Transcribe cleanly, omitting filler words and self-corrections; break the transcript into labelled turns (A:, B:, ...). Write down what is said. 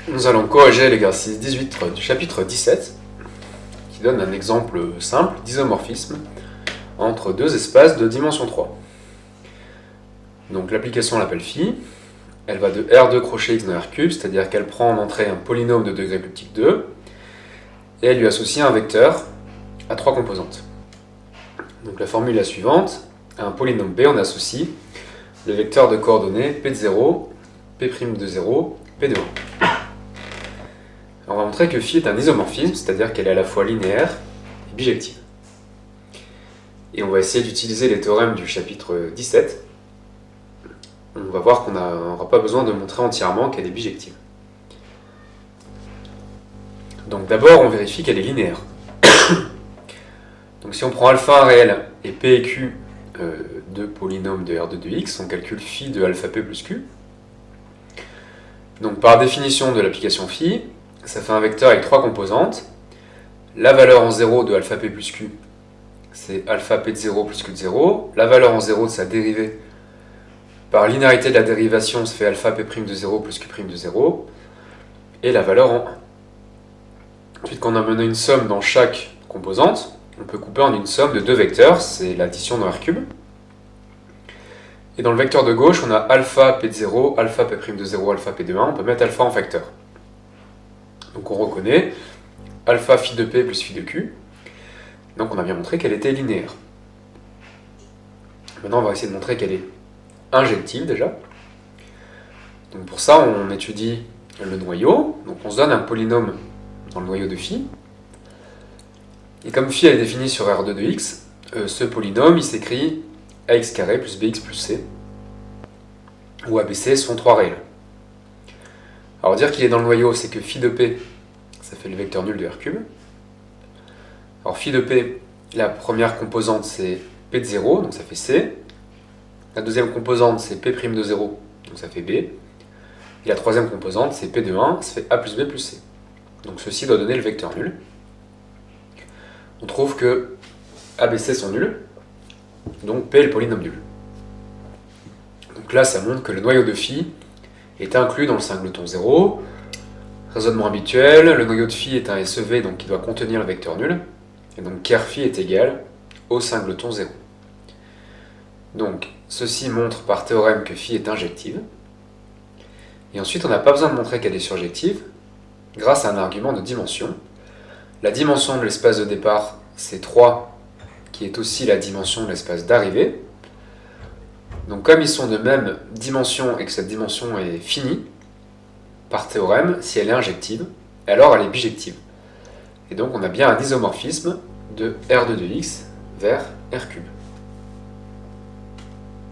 A: Nous allons corriger l'exercice 18 du chapitre 17, qui donne un exemple simple d'isomorphisme entre deux espaces de dimension 3. Donc l'application l'appelle phi, elle va de R2 crochet x dans R3, c'est-à-dire qu'elle prend en entrée un polynôme de degré plus petit que 2, et elle lui associe un vecteur à trois composantes. Donc la formule est la suivante, à un polynôme B on associe le vecteur de coordonnées P de 0, P' de 0, P de 1. On va montrer que phi est un isomorphisme, c'est-à-dire qu'elle est à la fois linéaire et bijective. Et on va essayer d'utiliser les théorèmes du chapitre 17. On va voir qu'on n'aura pas besoin de montrer entièrement qu'elle est bijective. Donc d'abord, on vérifie qu'elle est linéaire. Donc si on prend alpha réel et p et q, deux polynômes de R2 de x, on calcule phi de alpha p plus q. Donc par définition de l'application phi, ça fait un vecteur avec trois composantes. La valeur en 0 de alpha p plus q, c'est alpha p de 0 plus q de 0. La valeur en 0 de sa dérivée, par linéarité de la dérivation, ça fait alpha p' de 0 plus q' de 0. Et la valeur en 1. Ensuite, quand on a mené une somme dans chaque composante, on peut couper en une somme de deux vecteurs, c'est l'addition dans R3. Et dans le vecteur de gauche, on a alpha p de 0, alpha p' de 0, alpha p de 1, on peut mettre alpha en facteur. Donc on reconnaît alpha phi de p plus phi de q. Donc on a bien montré qu'elle était linéaire. Maintenant on va essayer de montrer qu'elle est injective déjà. Donc pour ça on étudie le noyau. Donc on se donne un polynôme dans le noyau de phi. Et comme phi elle est définie sur R2 de x, ce polynôme il s'écrit ax carré plus bx plus c, où abc sont trois réels. Alors dire qu'il est dans le noyau, c'est que phi de p, ça fait le vecteur nul de R3. Alors phi de p, la première composante c'est p de 0, donc ça fait c. La deuxième composante c'est p' de 0, donc ça fait b. Et la troisième composante c'est p de 1, ça fait a plus b plus c. Donc ceci doit donner le vecteur nul. On trouve que a, b, c sont nuls, donc p est le polynôme nul. Donc là ça montre que le noyau de phi est inclus dans le singleton 0. Raisonnement habituel, le noyau de phi est un SEV, donc il doit contenir le vecteur nul. Et donc ker phi est égal au singleton 0. Donc ceci montre par théorème que phi est injective. Et ensuite on n'a pas besoin de montrer qu'elle est surjective, grâce à un argument de dimension. La dimension de l'espace de départ, c'est 3, qui est aussi la dimension de l'espace d'arrivée. Donc comme ils sont de même dimension et que cette dimension est finie, par théorème, si elle est injective, alors elle est bijective. Et donc on a bien un isomorphisme de R2 de x vers R3.